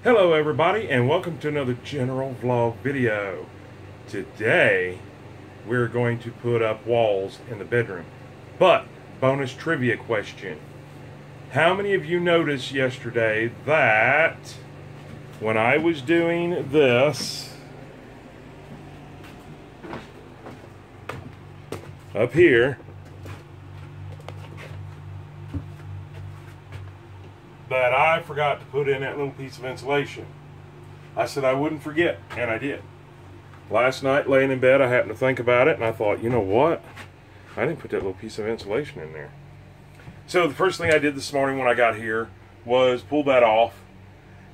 Hello everybody and welcome to another general vlog video. Today we're going to put up walls in the bedroom. But bonus trivia question. How many of you noticed yesterday that when I was doing this up here, that I forgot to put in that little piece of insulation? I said I wouldn't forget, and I did. Last night, laying in bed, I happened to think about it, and I thought, you know what? I didn't put that little piece of insulation in there. So the first thing I did this morning when I got here was pull that off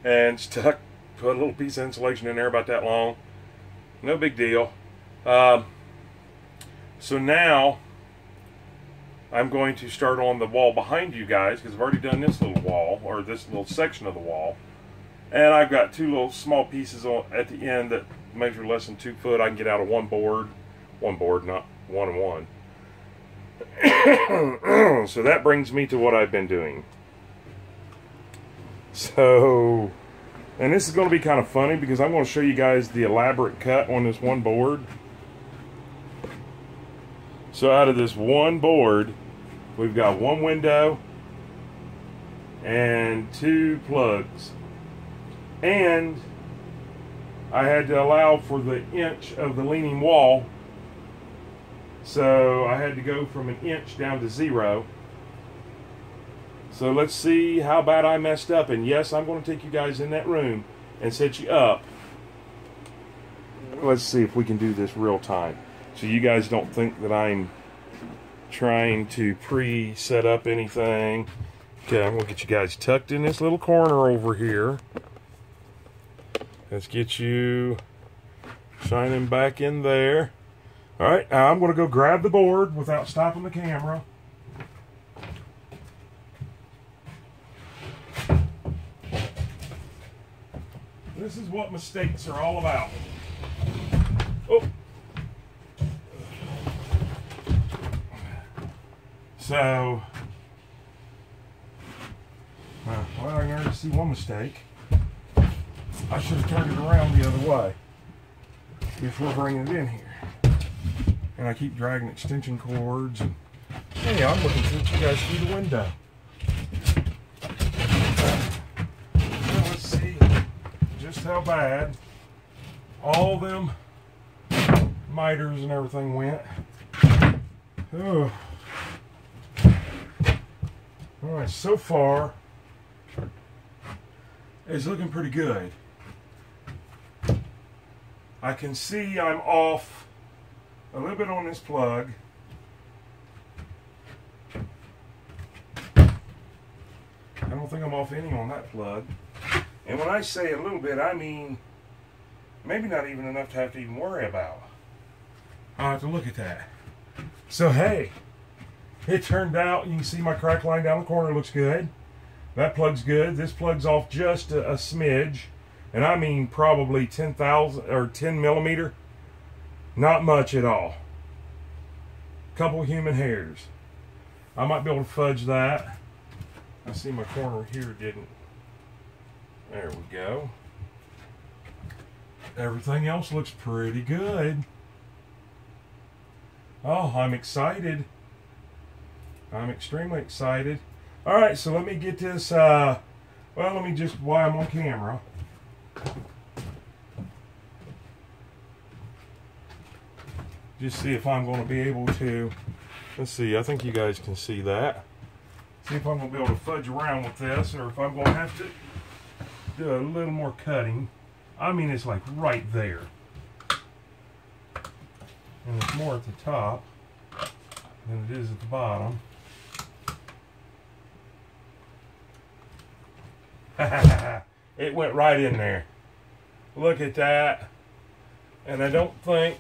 and put a little piece of insulation in there about that long. No big deal. So now I'm going to start on the wall behind you guys, because I've already done this little wall, or this little section of the wall. And I've got two little small pieces at the end that measure less than 2 foot. I can get out of one board, not one and one. So that brings me to what I've been doing. So, and this is going to be kind of funny because I'm going to show you guys the elaborate cut on this one board. So out of this one board, we've got one window and 2 plugs. And I had to allow for the inch of the leaning wall. So I had to go from 1 inch down to 0. So let's see how bad I messed up. And yes, I'm going to take you guys in that room and set you up. Let's see if we can do this real time, so you guys don't think that I'm trying to pre-set up anything. Okay, I'm going to get you guys tucked in this little corner over here. Let's get you shining back in there. Alright, now I'm going to go grab the board without stopping the camera. This is what mistakes are all about. Oh. So, well, I can already see one mistake. I should have turned it around the other way before bringing it in here. And I keep dragging extension cords. And hey, I'm looking to let you guys through the window. Now let's see just how bad all them miters and everything went. Oh. Alright, so far it's looking pretty good. I can see I'm off a little bit on this plug. I don't think I'm off any on that plug. And when I say a little bit, I mean maybe not even enough to have to even worry about. I'll have to look at that. So hey, it turned out, you can see my crack line down the corner looks good. That plug's good. This plug's off just a smidge. And I mean probably 10,000 or 10 millimeter. Not much at all. Couple human hairs. I might be able to fudge that. I see my corner here didn't. There we go. Everything else looks pretty good. Oh, I'm excited. I'm extremely excited. Alright, so let me get this, well, let me just, while I'm on camera. Just see if I'm going to be able to, let's see, I think you guys can see that. See if I'm going to be able to fudge around with this, or if I'm going to have to do a little more cutting. I mean, it's like right there. And it's more at the top than it is at the bottom. It went right in there. Look at that. And I don't think,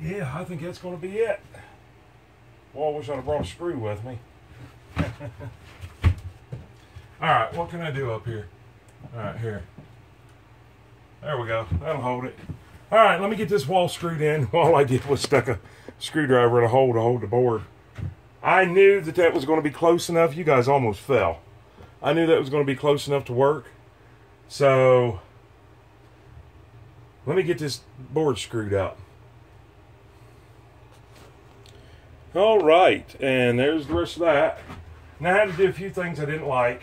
yeah, I think that's going to be it. Well, I wish I'd have brought a screw with me. Alright, what can I do up here? Alright, here. There we go. That'll hold it. Alright, let me get this wall screwed in. All I did was stuck a screwdriver in a hole to hold the board. I knew that that was going to be close enough. You guys almost fell. I knew that was going to be close enough to work. So let me get this board screwed up. All right, and there's the rest of that. Now I had to do a few things I didn't like.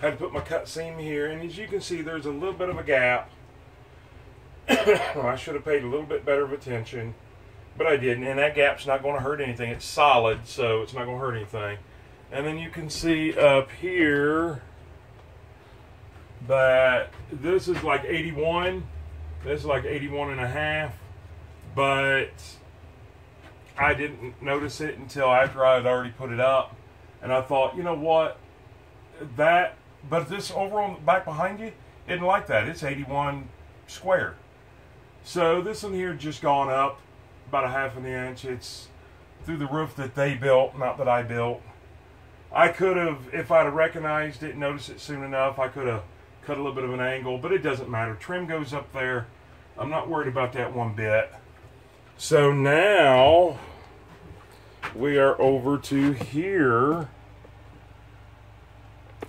I had to put my cut seam here, and as you can see, there's a little bit of a gap. I should have paid a little bit better of attention, but I didn't, and that gap's not going to hurt anything. It's solid, so it's not going to hurt anything. And then you can see up here that this is like 81. This is like 81 and a half, but I didn't notice it until after I had already put it up. And I thought, you know what, but this over on the back behind you isn't like that. It's 81 square. So this one here just gone up about a half an inch. It's through the roof that they built, not that I built. I could have, if I'd have recognized it and noticed it soon enough, I could have cut a little bit of an angle, but it doesn't matter. Trim goes up there. I'm not worried about that one bit. So now we are over to here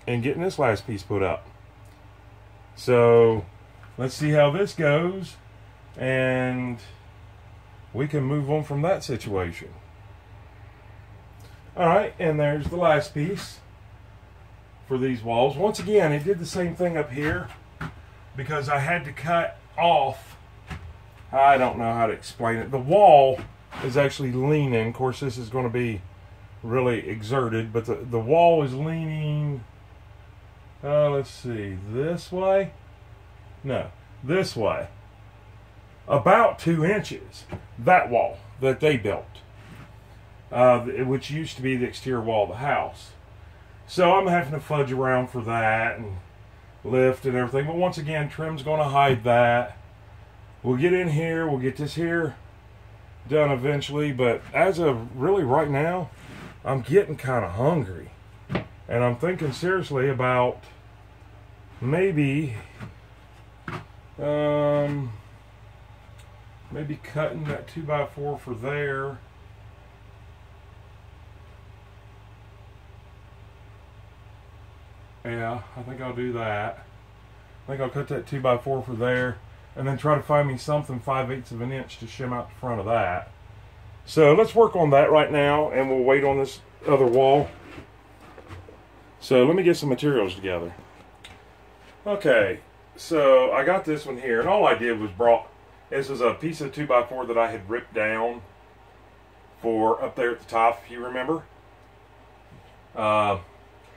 and getting this last piece put up. So let's see how this goes, and we can move on from that situation. All right, and there's the last piece for these walls. Once again, it did the same thing up here because I had to cut off, I don't know how to explain it. The wall is actually leaning. Of course, this is going to be really exerted, but the wall is leaning, let's see, this way? No, this way. About 2 inches. That wall that they built, which used to be the exterior wall of the house. So I'm having to fudge around for that and lift and everything. But once again, trim's going to hide that. We'll get in here. We'll get this here done eventually. But as of really right now, I'm getting kind of hungry. And I'm thinking seriously about maybe cutting that 2x4 for there. Yeah, I think I'll do that. I think I'll cut that 2x4 for there, and then try to find me something 5/8 of an inch to shim out the front of that. So let's work on that right now, and we'll wait on this other wall. So let me get some materials together. Okay, so I got this one here, and all I did was this was a piece of 2x4 that I had ripped down for up there at the top, if you remember.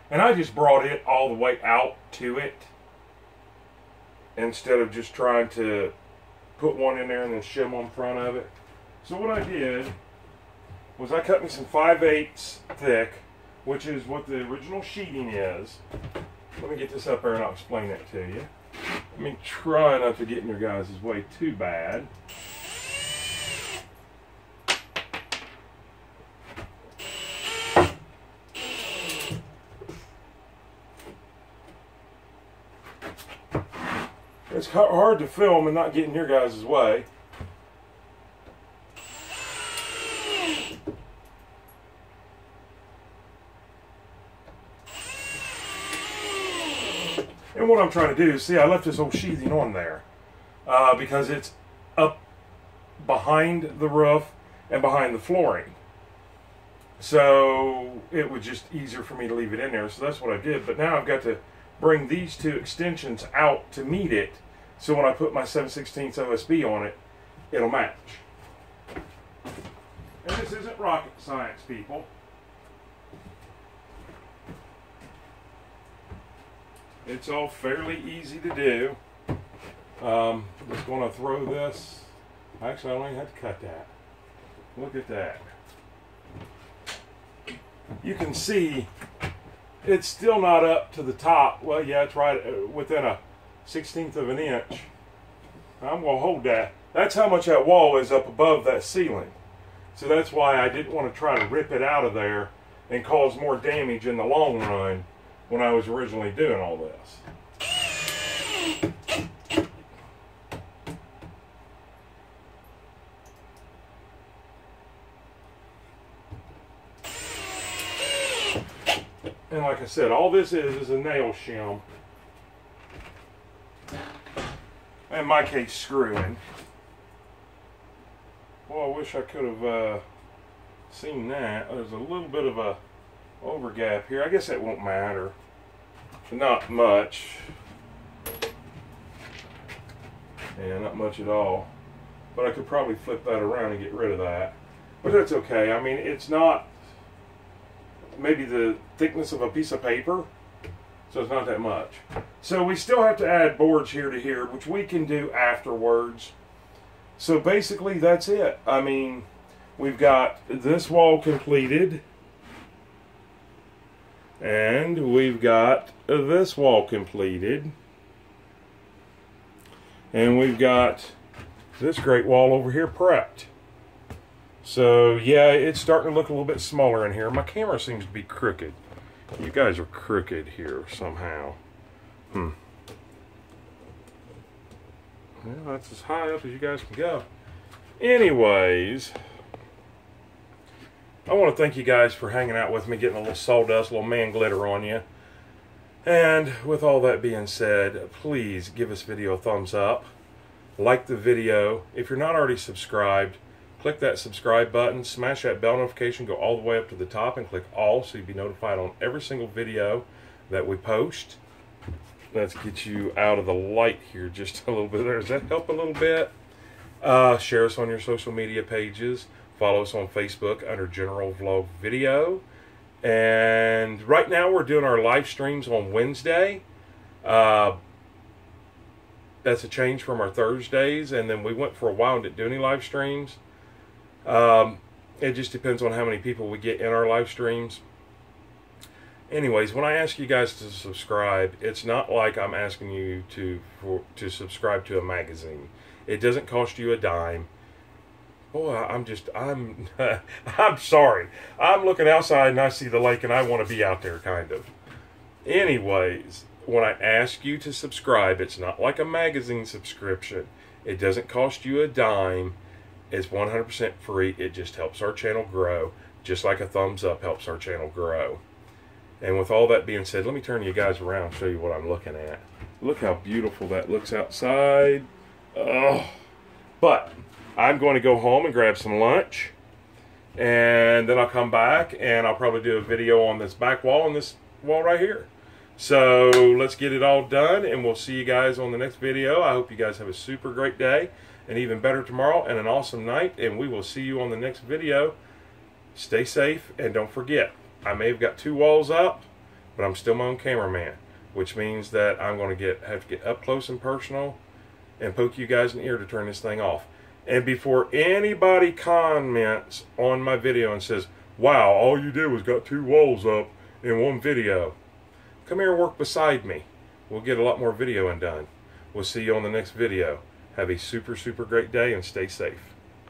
And I just brought it all the way out to it instead of just trying to put one in there and then shim on front of it. So what I did was I cut me some 5/8 thick, which is what the original sheeting is. Let me get this up there and I'll explain that to you. Let me try not to get in your guys' way too bad. It's hard to film and not get in your guys' way. And what I'm trying to do is, see, I left this old sheathing on there because it's up behind the roof and behind the flooring. So it was just easier for me to leave it in there. So that's what I did. But now I've got to bring these two extensions out to meet it. So when I put my 7/16 OSB on it, it'll match. And this isn't rocket science, people. It's all fairly easy to do. I'm just going to throw this. Actually, I don't even have to cut that. Look at that. You can see it's still not up to the top. Well, yeah, it's right within a 1/16 of an inch. I'm going to hold that. That's how much that wall is up above that ceiling. So that's why I didn't want to try to rip it out of there and cause more damage in the long run when I was originally doing all this. And like I I said, all this is a nail shim. In my case, screwing. Well, I wish I could have seen that. There's a little bit of a overgap here. I guess that won't matter. Not much. Yeah, not much at all. But I could probably flip that around and get rid of that. But that's okay. I mean, it's not maybe the thickness of a piece of paper, so it's not that much. So we still have to add boards here to here, which we can do afterwards. So basically that's it. I mean, we've got this wall completed, and we've got this wall completed, and we've got this great wall over here prepped. So yeah, it's starting to look a little bit smaller in here. My camera seems to be crooked. You guys are crooked here somehow. Well, that's as high up as you guys can go. Anyways, I want to thank you guys for hanging out with me, getting a little sawdust, a little man glitter on you. And with all that being said, please give this video a thumbs up. Like the video. If you're not already subscribed, click that subscribe button, smash that bell notification, go all the way up to the top and click all so you'll be notified on every single video that we post. Let's get you out of the light here just a little bit there. Does that help a little bit? Share us on your social media pages. Follow us on Facebook under General Vlog Video. And right now we're doing our live streams on Wednesday. That's a change from our Thursdays, and then we went for a while and didn't do any live streams. It just depends on how many people we get in our live streams. Anyways, when I ask you guys to subscribe, it's not like I'm asking you to subscribe to a magazine. It doesn't cost you a dime. Boy, I'm I'm sorry. I'm looking outside and I see the lake and I want to be out there, kind of. Anyways, when I ask you to subscribe, it's not like a magazine subscription. It doesn't cost you a dime. It's 100% free. It just helps our channel grow, just like a thumbs up helps our channel grow. And with all that being said, let me turn you guys around and show you what I'm looking at. Look how beautiful that looks outside. Oh. But I'm going to go home and grab some lunch, and then I'll come back and I'll probably do a video on this back wall and this wall right here. So let's get it all done, and we'll see you guys on the next video. I hope you guys have a super great day, and even better tomorrow, and an awesome night, and we will see you on the next video. Stay safe, and don't forget, I may have got 2 walls up, but I'm still my own cameraman, which means that I'm going to have to get up close and personal and poke you guys in the ear to turn this thing off. And before anybody comments on my video and says, wow, all you did was got 2 walls up in one video, come here and work beside me. We'll get a lot more videoing done. We'll see you on the next video. Have a super, super great day and stay safe.